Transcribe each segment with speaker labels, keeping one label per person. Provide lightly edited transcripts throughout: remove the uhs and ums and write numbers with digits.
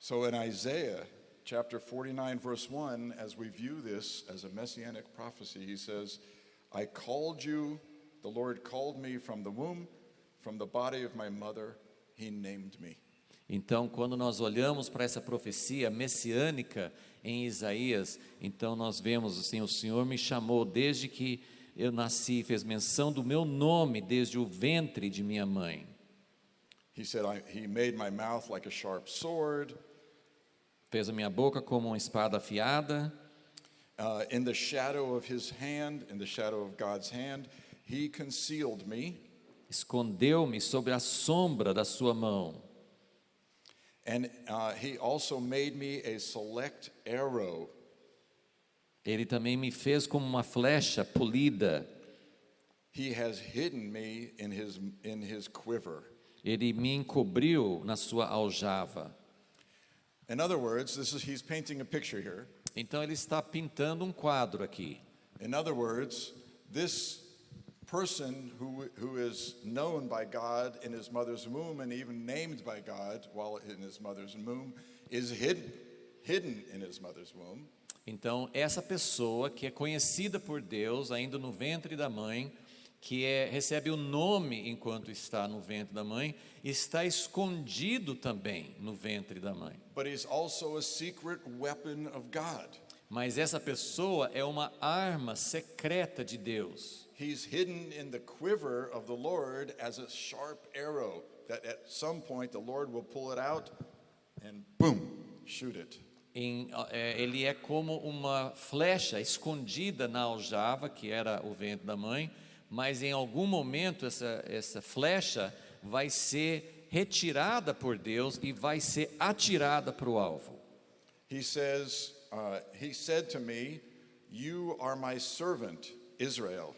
Speaker 1: So in Isaiah chapter 49 verse 1, as we view this as a messianic prophecy, he says, I called you, the Lord called me from the womb, from the body of my mother, he named me.
Speaker 2: Então, quando nós olhamos para essa profecia messiânica em Isaías, então nós vemos assim, o Senhor me chamou desde que eu nasci, fez menção do meu nome desde o ventre de minha mãe.
Speaker 1: He said, he made my mouth like a sharp sword.
Speaker 2: Fez a minha boca como uma espada afiada.
Speaker 1: In the shadow of his hand, in the shadow of God's hand, he concealed me.
Speaker 2: Escondeu-me sobre a sombra da sua mão.
Speaker 1: And he also made me a select arrow.
Speaker 2: Ele também me fez como uma flecha polida.
Speaker 1: He has hidden me in his quiver.
Speaker 2: Ele me encobriu na sua aljava.
Speaker 1: In other words, he's painting a picture here.
Speaker 2: Então ele está pintando um quadro aqui.
Speaker 1: In other words, this person who is known by God in his mother's womb and even named by God while in his mother's womb is hidden in his mother's womb.
Speaker 2: Então essa pessoa que é conhecida por Deus ainda no ventre da mãe, que recebe o nome enquanto está no ventre da mãe, está escondido também no ventre da mãe.
Speaker 1: But he's also a secret weapon of God.
Speaker 2: Mas essa pessoa é uma arma secreta de Deus.
Speaker 1: He's hidden in the quiver of the Lord as a sharp arrow that at some point the Lord will pull it out and boom, shoot it.
Speaker 2: Ele é como uma flecha escondida na aljava, que era o ventre da mãe, mas em algum momento essa flecha vai ser retirada por Deus e vai ser atirada para o alvo.
Speaker 1: He said to me, you are my servant, Israel.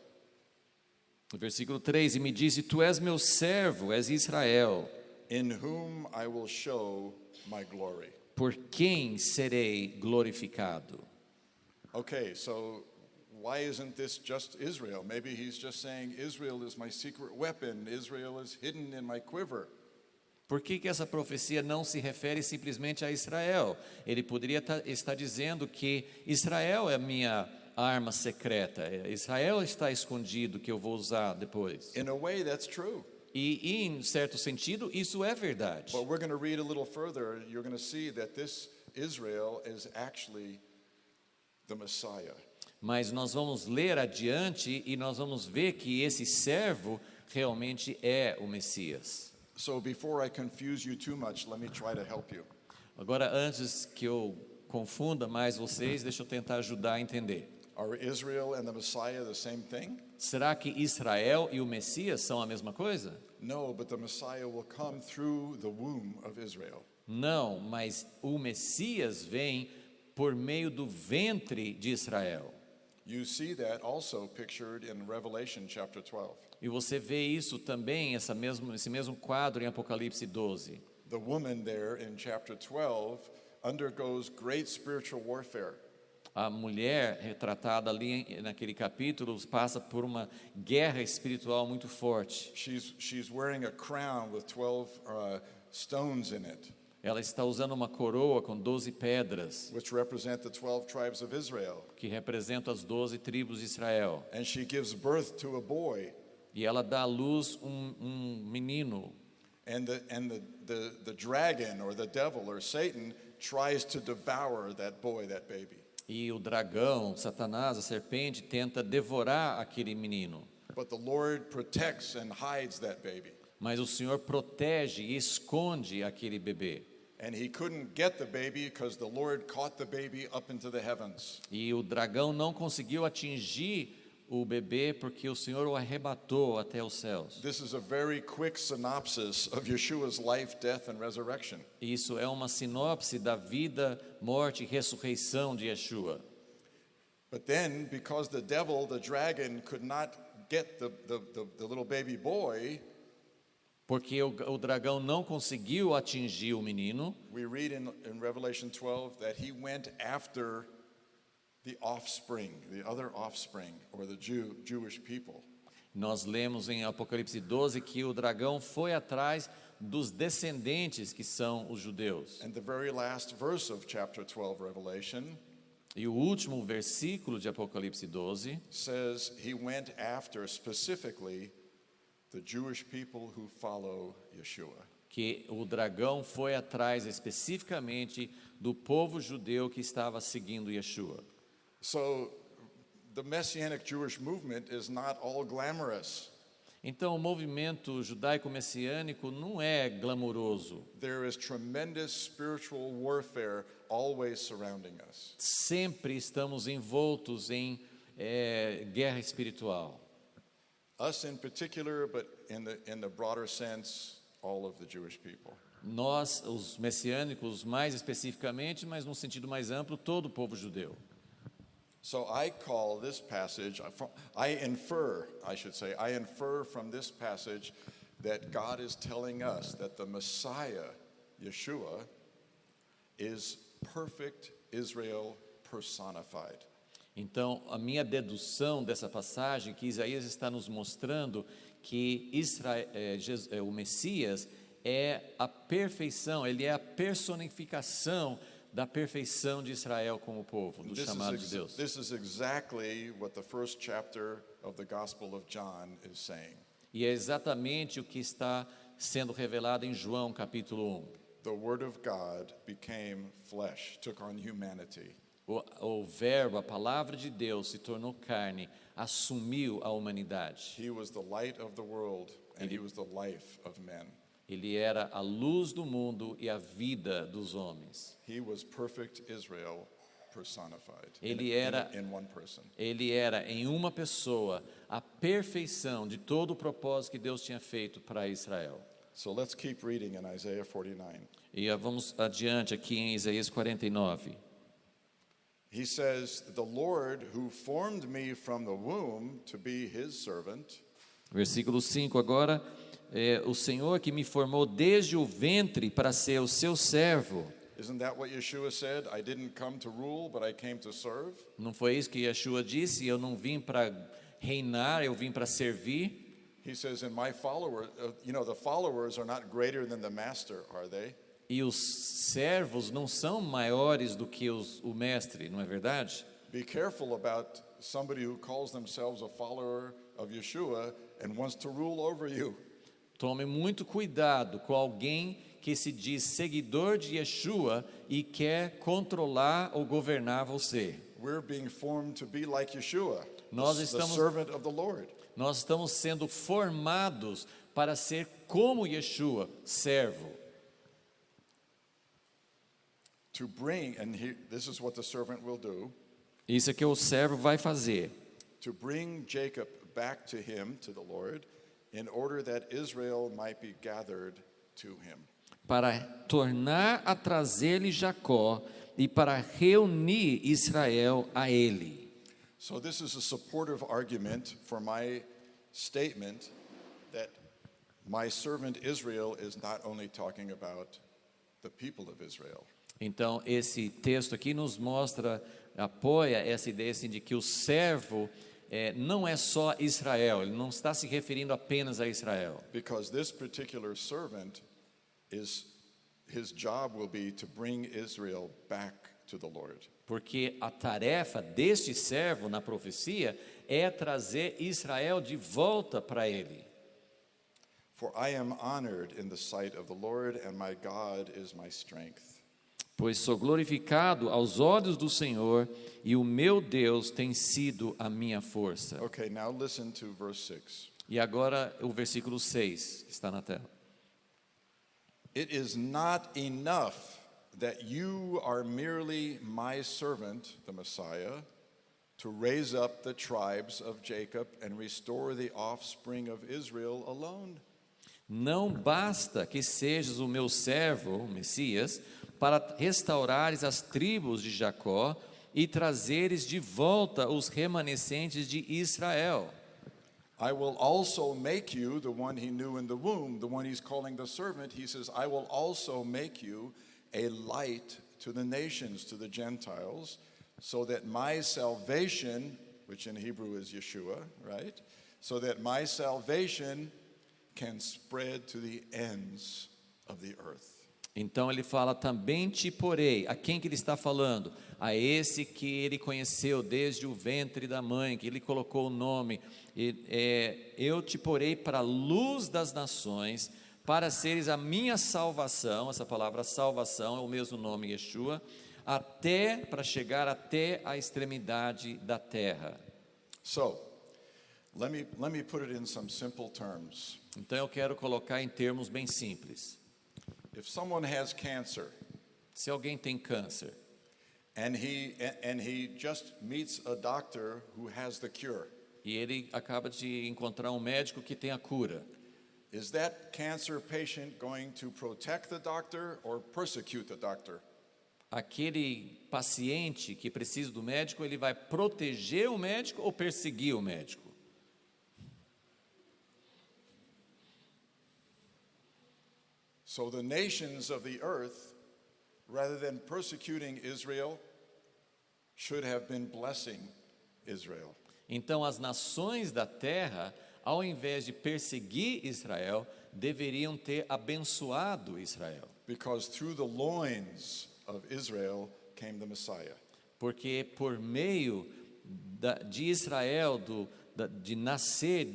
Speaker 2: No versículo 3, e me disse, tu és meu servo, és Israel.
Speaker 1: In whom I will show my glory.
Speaker 2: Por quem serei glorificado?
Speaker 1: Okay, so why isn't this just Israel? Maybe he's just saying, Israel is my secret weapon, Israel is hidden in my quiver.
Speaker 2: Por que essa profecia não se refere simplesmente a Israel? Ele poderia estar dizendo que Israel é a minha arma secreta, Israel está escondido que eu vou usar depois.
Speaker 1: In a way, that's true.
Speaker 2: E em certo sentido, isso é verdade.
Speaker 1: But we're going to read a little further. You're going to see that this Israel is actually the Messiah.
Speaker 2: Mas nós vamos ler adiante e nós vamos ver que esse servo realmente é o Messias.
Speaker 1: So before I confuse you too much, let me try to help you.
Speaker 2: Agora, antes que eu confunda mais vocês, deixa eu tentar ajudar a entender.
Speaker 1: Are Israel and the Messiah the same thing?
Speaker 2: Será que Israel e o Messias são a mesma coisa?
Speaker 1: No, but the Messiah will come through the womb of Israel.
Speaker 2: Não, mas o Messias vem por meio do ventre de Israel.
Speaker 1: You see that also pictured in Revelation chapter 12.
Speaker 2: E você vê isso também, esse mesmo quadro em Apocalipse 12.
Speaker 1: The woman there in chapter 12 undergoes great spiritual warfare.
Speaker 2: A mulher retratada ali naquele capítulo passa por uma guerra espiritual muito forte.
Speaker 1: She's wearing a crown with 12 stones in it.
Speaker 2: Ela está usando uma coroa com 12 pedras,
Speaker 1: which represent the 12 tribes of Israel.
Speaker 2: Que representam as 12 tribos de Israel.
Speaker 1: And she gives birth to a boy.
Speaker 2: E ela dá à luz um menino.
Speaker 1: And the dragon or the devil or Satan tries to devour that boy, that baby.
Speaker 2: E o dragão, Satanás, a serpente, tenta devorar aquele menino.
Speaker 1: But the Lord protects and hides that baby.
Speaker 2: Mas o Senhor protege e esconde aquele bebê.
Speaker 1: And he couldn't get the baby because the Lord caught the baby up into the heavens.
Speaker 2: E o dragão não conseguiu atingir o bebê porque o Senhor o arrebatou até os céus.
Speaker 1: This is a very quick synopsis of Yeshua's life, death and resurrection.
Speaker 2: Isso é uma sinopse da vida, morte e ressurreição de Yeshua.
Speaker 1: But then, because the devil, the dragon, could not get the little baby boy,
Speaker 2: porque o dragão não conseguiu atingir o menino.
Speaker 1: We read in Revelation 12 that he went after the offspring, the other offspring, or the Jewish people.
Speaker 2: Nós lemos em Apocalipse 12 que o dragão foi atrás dos descendentes que são os judeus.
Speaker 1: And the very last verse of chapter 12 Revelation
Speaker 2: E o último versículo de Apocalipse 12
Speaker 1: says he went after specifically the Jewish people who follow Yeshua.
Speaker 2: que o dragão foi atrás especificamente do povo judeu que estava seguindo Yeshua.
Speaker 1: So the Messianic Jewish movement is not all glamorous.
Speaker 2: Então, o movimento judaico-messiânico não é glamouroso.
Speaker 1: There is tremendous spiritual warfare always surrounding us.
Speaker 2: Sempre estamos envoltos em guerra espiritual.
Speaker 1: Us in particular, but in the broader sense, all of the Jewish people.
Speaker 2: Nós, os messiânicos, mais especificamente, mas num sentido mais amplo, todo o povo judeu.
Speaker 1: So I call this passage, I infer from this passage that God is telling us that the Messiah, Yeshua, is perfect Israel personified.
Speaker 2: Então, a minha dedução dessa passagem, que Isaías está nos mostrando que o Messias é a perfeição, ele é a personificação da perfeição de Israel como povo, do chamado de Deus.
Speaker 1: This is exactly what the first chapter of the Gospel of John is saying.
Speaker 2: E é exatamente o que está sendo revelado em João capítulo 1.
Speaker 1: The Word of God became flesh, took on humanity.
Speaker 2: O verbo, a palavra de Deus se tornou carne, assumiu a humanidade.
Speaker 1: He was the light of the world and he was the life of men.
Speaker 2: Ele era a luz do mundo e a vida dos homens.
Speaker 1: He was perfect Israel personified
Speaker 2: Ele era
Speaker 1: in one person.
Speaker 2: Ele era em uma pessoa a perfeição de todo o propósito que Deus tinha feito para Israel.
Speaker 1: So let's keep reading in Isaiah 49.
Speaker 2: E vamos adiante aqui em Isaías 49.
Speaker 1: He says, "The Lord who formed me from the womb to be his servant."
Speaker 2: Versículo 5 agora, o Senhor que me formou desde o ventre para ser o seu servo.
Speaker 1: Isn't that what Yeshua said? I didn't come to rule, but I came to serve.
Speaker 2: Não foi isso que Yeshua disse? Eu não vim para reinar, eu vim para servir.
Speaker 1: He says, "And my followers, the followers are not greater than the master, are they?"
Speaker 2: E os servos não são maiores do que o mestre, não é verdade?
Speaker 1: Be careful about somebody who calls themselves a follower of Yeshua and wants to rule over you.
Speaker 2: Tome muito cuidado com alguém que se diz seguidor de Yeshua e quer controlar ou governar você.
Speaker 1: We're being formed to be like Yeshua,
Speaker 2: Nós
Speaker 1: the
Speaker 2: estamos
Speaker 1: servant of the Lord.
Speaker 2: Nós estamos sendo formados para ser como Yeshua, servo.
Speaker 1: To bring, and this is what the servant will do,
Speaker 2: Isso é que o servo vai fazer.
Speaker 1: to bring Jacob back to him, to the Lord, in order that Israel might be gathered to him.
Speaker 2: Para tornar a trazer-lhe Jacó e para reunir Israel a ele.
Speaker 1: So this is a supportive argument for my statement that my servant Israel is not only talking about the people of Israel.
Speaker 2: Então, esse texto aqui nos apoia essa ideia assim, de que o servo não é só Israel, ele não está se referindo apenas a Israel.
Speaker 1: Because this particular servant his job will be to bring Israel back to the Lord.
Speaker 2: Porque a tarefa deste servo na profecia é trazer Israel de volta para ele.
Speaker 1: For I am honored in the sight of the Lord, and my God is my strength.
Speaker 2: Pois sou glorificado aos olhos do Senhor, e o meu Deus tem sido a minha força.
Speaker 1: Okay, now listen to verse 6.
Speaker 2: E agora o versículo 6, que está na tela.
Speaker 1: It is not enough that you are merely my servant, the Messiah, to raise up the tribes of Jacob and restore the offspring of Israel alone.
Speaker 2: Não basta que sejas o meu servo, o Messias, para restaurares as tribos de Jacó e trazeres de volta os remanescentes de Israel.
Speaker 1: I will also make you, the one he knew in the womb, the one he's calling the servant, he says, I will also make you a light to the nations, to the Gentiles, so that my salvation, which in Hebrew is Yeshua, right? So that my salvation can spread to the ends of the earth.
Speaker 2: Então ele fala, também te porei. A quem que ele está falando? A esse que ele conheceu desde o ventre da mãe, que ele colocou o nome. Eu te porei para a luz das nações, para seres a minha salvação. Essa palavra salvação é o mesmo nome, Yeshua, para chegar até a extremidade da terra.
Speaker 1: So, let me put it in some simple terms.
Speaker 2: Então eu quero colocar em termos bem simples.
Speaker 1: If someone has cancer,
Speaker 2: Se alguém tem câncer,
Speaker 1: and he just meets a doctor who has the cure,
Speaker 2: e ele acaba de encontrar um médico que tem a cura,
Speaker 1: is that cancer patient going to protect the doctor or persecute the doctor?
Speaker 2: aquele paciente que precisa do médico, ele vai proteger o médico ou perseguir o médico?
Speaker 1: So the nations of the earth, rather than persecuting Israel, should have been blessing Israel.
Speaker 2: Então as nações da terra, ao invés de perseguir Israel, deveriam ter abençoado Israel.
Speaker 1: Because through the loins of Israel came the Messiah.
Speaker 2: Porque por meio de Israel, de nascer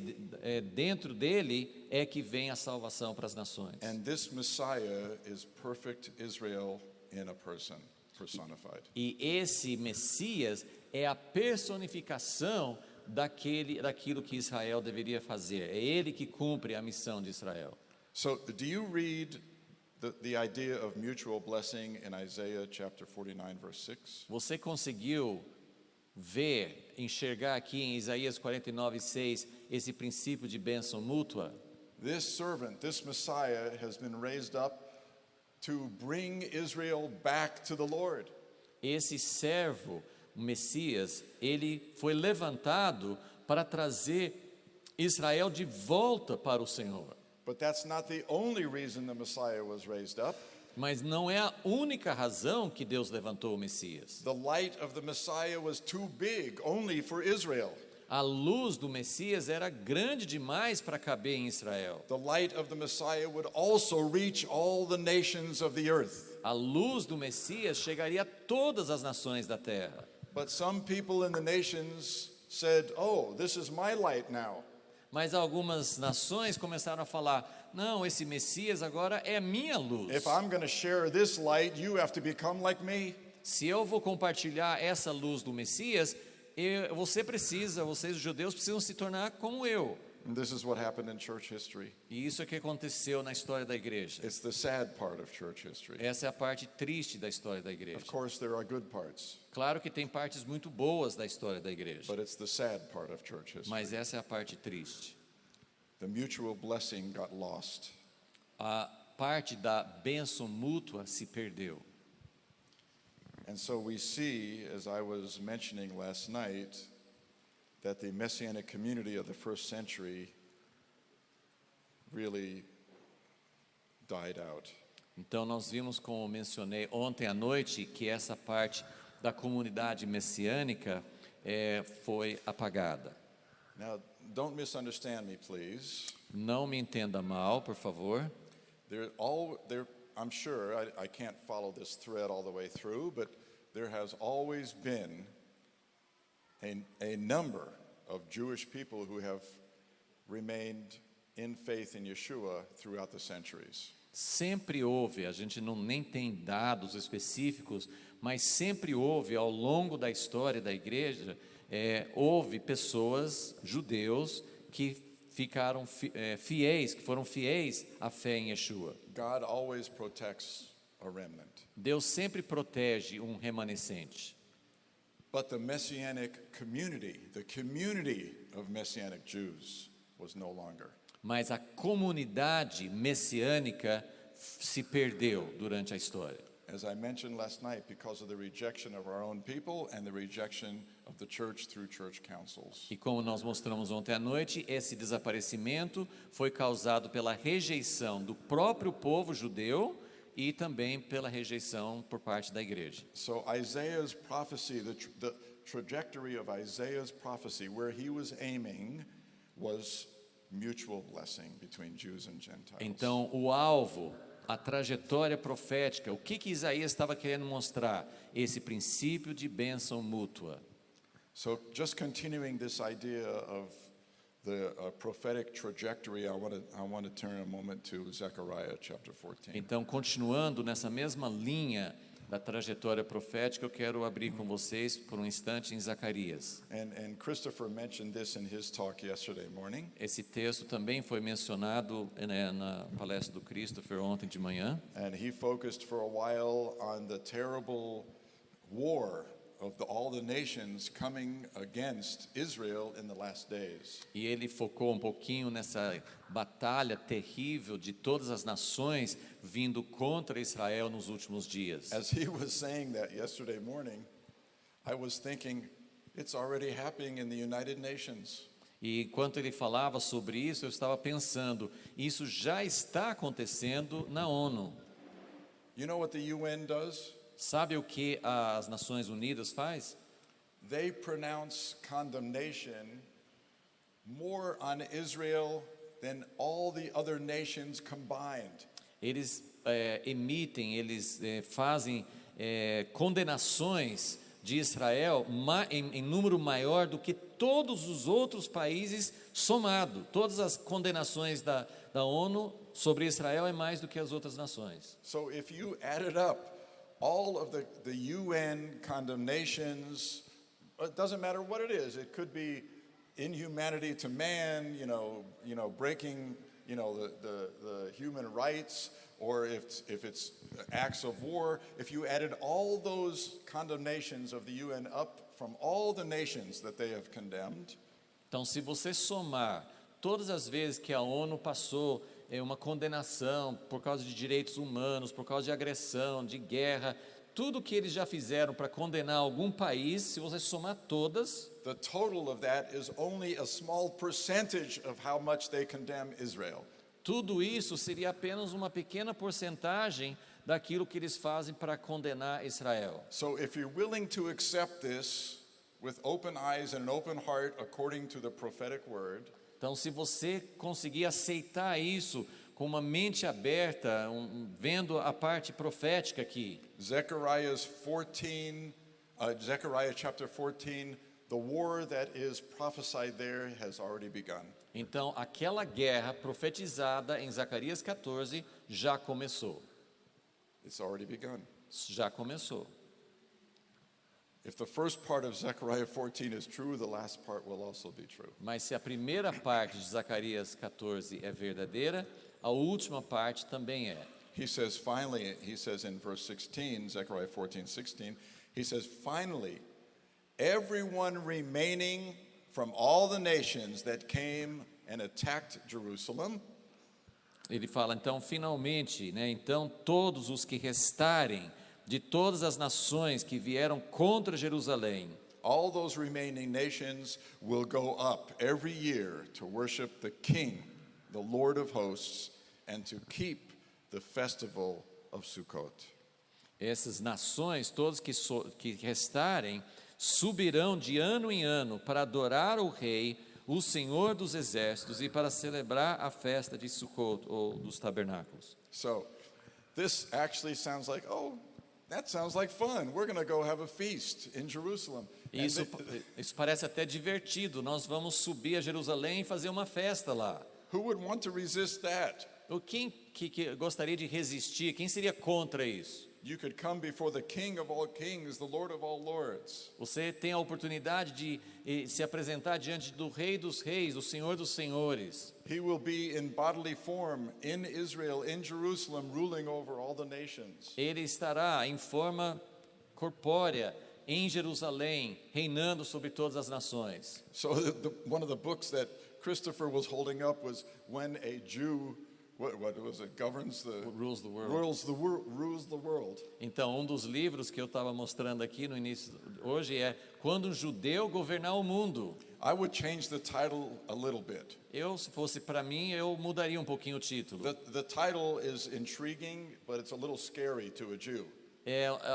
Speaker 2: dentro dele, é que vem a salvação para as nações.
Speaker 1: And this Messiah is perfect Israel in a person, personified.
Speaker 2: E esse Messias é a personificação daquilo que Israel deveria fazer. É ele que cumpre a missão de Israel.
Speaker 1: So do you read the idea of mutual blessing in Isaiah chapter 49 verse 6?
Speaker 2: Você conseguiu enxergar aqui em Isaías 49:6 esse princípio de bênção mútua?
Speaker 1: This servant, this Messiah has been raised up to bring Israel back to the Lord.
Speaker 2: Esse servo, o Messias, ele foi levantado para trazer Israel de volta para o Senhor.
Speaker 1: But that's not the only reason the Messiah was raised up.
Speaker 2: Mas não é a única razão que Deus levantou o Messias.
Speaker 1: The light of the Messiah was too big only for Israel.
Speaker 2: A luz do Messias era grande demais para caber em Israel.
Speaker 1: The light of the Messiah would also reach all the nations of the earth.
Speaker 2: A luz do Messias chegaria a todas as nações da terra.
Speaker 1: But some people in the nations said, "Oh, this is my light now."
Speaker 2: Mas algumas nações começaram a falar, não, esse Messias agora é minha luz.
Speaker 1: If I'm going to share this light, you have to become like me.
Speaker 2: Se eu vou compartilhar essa luz do Messias, vocês os judeus precisam se tornar como eu.
Speaker 1: And this is what happened in church history.
Speaker 2: E isso é que aconteceu na história da igreja.
Speaker 1: It's the sad part of church history.
Speaker 2: Essa é a parte triste da história da igreja.
Speaker 1: Of course, there are good parts,
Speaker 2: Claro que tem partes muito boas da história da igreja,
Speaker 1: but it's the sad part of church history.
Speaker 2: mas essa é a parte triste.
Speaker 1: The mutual blessing got lost.
Speaker 2: A parte da bênção mútua se perdeu.
Speaker 1: And so we see, as I was mentioning last night, that the messianic community of the first century really died out.
Speaker 2: Então nós vimos, como mencionei ontem à noite, que essa parte da comunidade messiânica foi apagada.
Speaker 1: Now, don't misunderstand me, please.
Speaker 2: Não me entenda mal, por favor.
Speaker 1: I'm sure, I can't follow this thread all the way through, but there has always been a number of Jewish people who have remained in faith in Yeshua throughout the centuries.
Speaker 2: Sempre houve, a gente nem tem dados específicos, mas sempre houve ao longo da história da igreja, houve pessoas, judeus, que ficaram fiéis, que foram fiéis à fé em Yeshua.
Speaker 1: God always protects a remnant.
Speaker 2: Deus sempre protege um remanescente.
Speaker 1: But the messianic community, the community of messianic Jews was no longer.
Speaker 2: Mas a comunidade messiânica se perdeu durante a história.
Speaker 1: As I mentioned last night, because of the rejection of our own people and the rejection of the church through church councils.
Speaker 2: E como nós mostramos ontem à noite, esse desaparecimento foi causado pela rejeição do próprio povo judeu e também pela rejeição por parte da igreja.
Speaker 1: So Isaiah's prophecy, the trajectory of Isaiah's prophecy, where he was aiming, was mutual blessing between Jews and Gentiles.
Speaker 2: Então, o alvo, a trajetória profética, o que Isaías estava querendo mostrar? Esse princípio de bênção mútua.
Speaker 1: So just continuing this idea of the prophetic trajectory, I want to turn a moment to Zechariah chapter 14.
Speaker 2: Então, continuando nessa mesma linha da trajetória profética, eu quero abrir com vocês por um instante em Zacarias.
Speaker 1: And Christopher mentioned this in his talk yesterday morning.
Speaker 2: Esse texto também foi mencionado, né, na palestra do Christopher ontem de manhã.
Speaker 1: And he focused for a while on the terrible war of all the nations coming against Israel in the last days.
Speaker 2: E ele focou um pouquinho nessa batalha terrível de todas as nações vindo contra Israel nos últimos dias.
Speaker 1: As he was saying that yesterday morning, I was thinking, it's already happening in the United Nations.
Speaker 2: E enquanto ele falava sobre isso, eu estava pensando, isso já está acontecendo na ONU.
Speaker 1: You know what the UN does?
Speaker 2: Sabe o que as Nações Unidas faz?
Speaker 1: They pronounce condemnation more on Israel than all the other nations combined.
Speaker 2: Eles fazem condenações de Israel em número maior do que todos os outros países somado. Todas as condenações da ONU sobre Israel é mais do que as outras nações.
Speaker 1: So if you added up all of the UN condemnations, it doesn't matter what it is. It could be inhumanity to man, breaking, the human rights, or if it's acts of war. If you added all those condemnations of the UN up from all the nations that they have condemned.
Speaker 2: Então, se você somar todas as vezes que a ONU passou uma condenação por causa de direitos humanos, por causa de agressão, de guerra, tudo que eles já fizeram para condenar algum país, se você somar todas,
Speaker 1: the total of that is only a small percentage of how much they condemn Israel.
Speaker 2: Tudo isso seria apenas uma pequena porcentagem daquilo que eles fazem para condenar Israel.
Speaker 1: So if you're willing to accept this with open eyes and an open heart according to the prophetic word,
Speaker 2: então, se você conseguir aceitar isso com uma mente aberta, vendo a parte profética aqui,
Speaker 1: Zechariah chapter 14, the war that is prophesied there has already begun.
Speaker 2: então aquela guerra profetizada em Zacarias 14 já começou.
Speaker 1: It's already begun.
Speaker 2: Já começou.
Speaker 1: If the first part of Zechariah 14 is true, the last part will also be true.
Speaker 2: Mas se a primeira parte de Zacarias 14 é verdadeira, a última parte também é.
Speaker 1: He says in verse 16, Zechariah 14:16, he says, finally, everyone remaining from all the nations that came and attacked Jerusalem.
Speaker 2: Ele fala, então, finalmente, né? Então, todos os que restarem de todas as nações que vieram contra Jerusalém,
Speaker 1: all those remaining nations will go up every year to worship the King, the Lord of hosts, and to keep the festival of Sukkot.
Speaker 2: Essas nações, todos que restarem, subirão de ano em ano para adorar o Rei, o Senhor dos Exércitos, e para celebrar a festa de Sukkot, ou dos tabernáculos.
Speaker 1: So, this actually sounds like, that sounds like fun. We're going to go have a feast in Jerusalem.
Speaker 2: Isso parece até divertido. Nós vamos subir a Jerusalém e fazer uma festa lá.
Speaker 1: Who would want to resist that?
Speaker 2: Quem que gostaria de resistir? Quem seria contra isso?
Speaker 1: You could come before the King of all kings, the Lord of all lords.
Speaker 2: Você tem a oportunidade de se apresentar diante do Rei dos Reis, do Senhor dos Senhores.
Speaker 1: He will be in bodily form in Israel, in Jerusalem, ruling over all the nations.
Speaker 2: Ele estará em forma corpórea em Jerusalém, reinando sobre todas as nações.
Speaker 1: So one of the books that Christopher was holding up was When a Jew, what was it,
Speaker 2: Rules the world.
Speaker 1: Rules the world.
Speaker 2: Então, um dos livros que eu estava mostrando aqui no início hoje é Quando um Judeu Governar o Mundo.
Speaker 1: I would change the title a little bit.
Speaker 2: Se fosse para mim, eu mudaria um pouquinho o título.
Speaker 1: The title is intriguing, but it's a little scary to a Jew.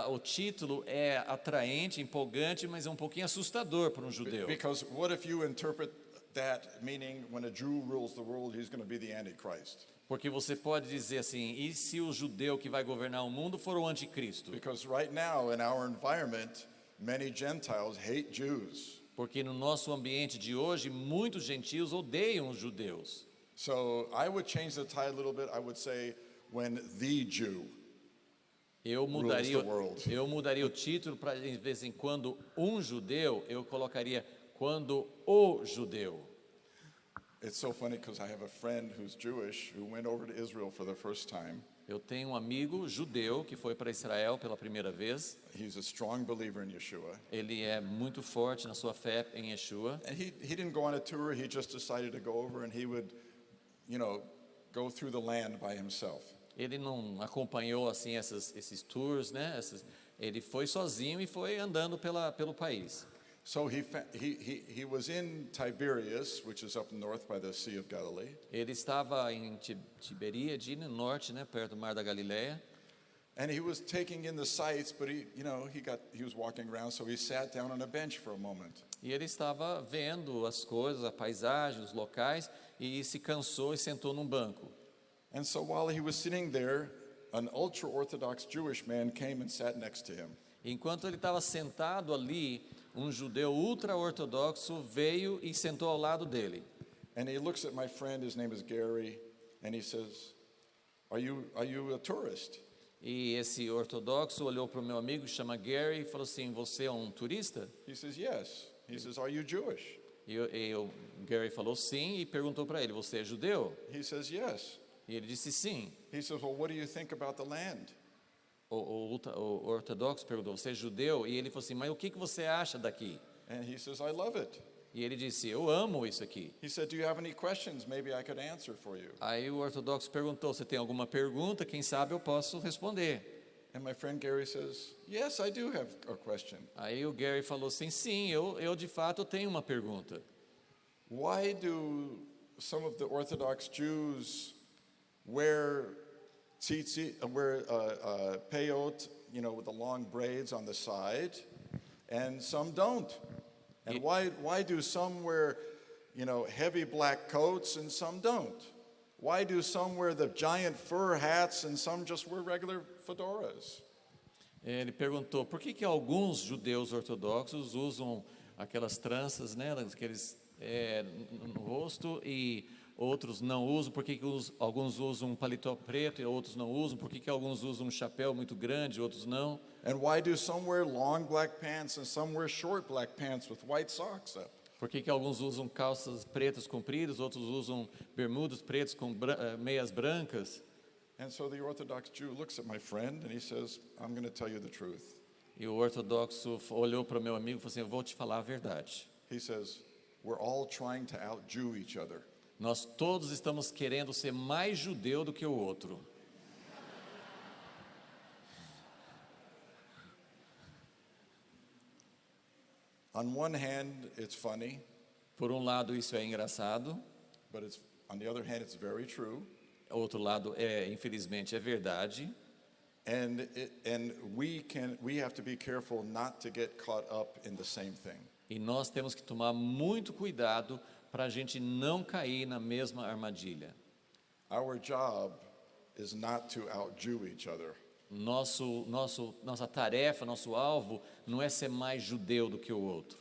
Speaker 2: O título é atraente, empolgante, mas é um pouquinho assustador para um judeu.
Speaker 1: Because what if you interpret that, meaning when a Jew rules the world, he's going to be the Antichrist.
Speaker 2: Porque você pode dizer assim, e se o judeu que vai governar o mundo for o anticristo?
Speaker 1: Because right now in our environment, many Gentiles hate Jews.
Speaker 2: Porque no nosso ambiente de hoje, muitos gentios odeiam os judeus.
Speaker 1: So I would change the tie a little bit. I would say, when the Jew rules the world.
Speaker 2: Eu mudaria o título para, de vez em quando, um judeu, eu colocaria quando o judeu.
Speaker 1: It's so funny because I have a friend who's Jewish who went over to Israel for the first time.
Speaker 2: Eu tenho um amigo judeu que foi para Israel pela primeira vez.
Speaker 1: He's a strong believer in Yeshua.
Speaker 2: Ele é muito forte na sua fé em Yeshua.
Speaker 1: And he didn't go on a tour. He just decided to go over and he would, go through the land by himself.
Speaker 2: Ele não acompanhou assim esses tours, né? Ele foi sozinho e foi andando pelo país.
Speaker 1: So he was in Tiberias, which is up north by the Sea of Galilee.
Speaker 2: Ele estava em Tiberíade, no norte, né, perto do Mar da Galileia.
Speaker 1: And he was taking in the sights, but he was walking around, so he sat down on a bench for a moment.
Speaker 2: E ele estava vendo as coisas, a paisagem, os locais, e se cansou e sentou num banco.
Speaker 1: And so while he was sitting there, an ultra-Orthodox Jewish man came and sat next to him.
Speaker 2: Enquanto ele estava sentado ali, um judeu ultra-ortodoxo veio e sentou ao lado dele.
Speaker 1: And he looks at my friend, his name is Gary, and he says, are you a tourist?
Speaker 2: E esse ortodoxo olhou para o meu amigo, que chama Gary, e falou assim, você é um turista?
Speaker 1: He says, yes. He says, are you Jewish?
Speaker 2: E o Gary falou sim e perguntou para ele, você é judeu?
Speaker 1: He says, yes.
Speaker 2: E ele disse sim.
Speaker 1: He says, well, what do you think about the land?
Speaker 2: O ortodoxo perguntou, você é judeu? E ele falou assim, mas o que você acha daqui?
Speaker 1: And he says, I love it.
Speaker 2: E ele disse, eu amo isso aqui.
Speaker 1: He said, do you have any questions? Maybe I could answer for you.
Speaker 2: Aí o ortodoxo perguntou, você tem alguma pergunta? Quem sabe eu posso responder.
Speaker 1: And my friend Gary says, yes, I do have a question.
Speaker 2: Aí o Gary falou assim, sim, eu de fato tenho uma pergunta.
Speaker 1: Why do some of the Orthodox Jews wear peyot, with the long braids on the side, and some don't? And why do some wear, heavy black coats and some don't? Why do some wear the giant fur hats and some just wear regular fedoras?
Speaker 2: Ele perguntou, por que alguns judeus ortodoxos usam aquelas tranças, né, aqueles no rosto, e outros não usam? Por que alguns usam um paletó preto e outros não usam? Por que alguns usam um chapéu muito grande e outros não?
Speaker 1: And why do some wear long black pants and some wear short black pants with white socks up?
Speaker 2: Por que alguns usam calças pretas compridas, outros usam bermudas pretas com meias brancas?
Speaker 1: And so the Orthodox Jew looks at my friend and he says, I'm going to tell you the truth.
Speaker 2: E o ortodoxo olhou para o meu amigo e falou assim, eu vou te falar a verdade.
Speaker 1: He says, we're all trying to out-Jew each other.
Speaker 2: Nós todos estamos querendo ser mais judeu do que o outro.
Speaker 1: On one hand, it's funny,
Speaker 2: Por um lado, isso é engraçado.
Speaker 1: but on the other hand, it's very true.
Speaker 2: Outro lado, infelizmente, é verdade.
Speaker 1: And we have to be careful not to get caught up in the same thing.
Speaker 2: E nós temos que tomar muito cuidado para a gente não cair na mesma armadilha.
Speaker 1: Our job is not to out-Jew each other.
Speaker 2: Nossa tarefa, nosso alvo, não é ser mais judeu do que o outro.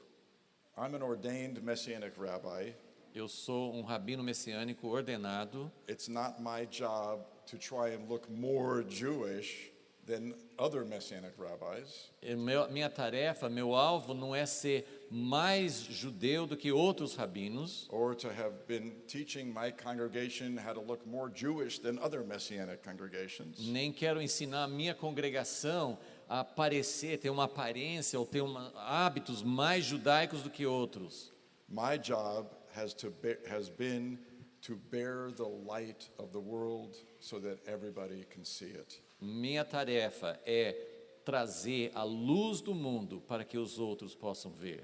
Speaker 1: I'm an ordained messianic rabbi.
Speaker 2: Eu sou um rabino messiânico ordenado.
Speaker 1: It's not my job to try and look more Jewish than other messianic rabbis.
Speaker 2: Minha tarefa, meu alvo não é ser mais judeu do que outros rabinos,
Speaker 1: Or to have been teaching my congregation how to look more Jewish than other messianic congregations.
Speaker 2: nem quero ensinar a minha congregação a ter uma aparência ou ter hábitos mais judaicos do que outros.
Speaker 1: My job has been to bear the light of the world so that everybody can see it.
Speaker 2: Minha tarefa é trazer a luz do mundo para que os outros possam ver.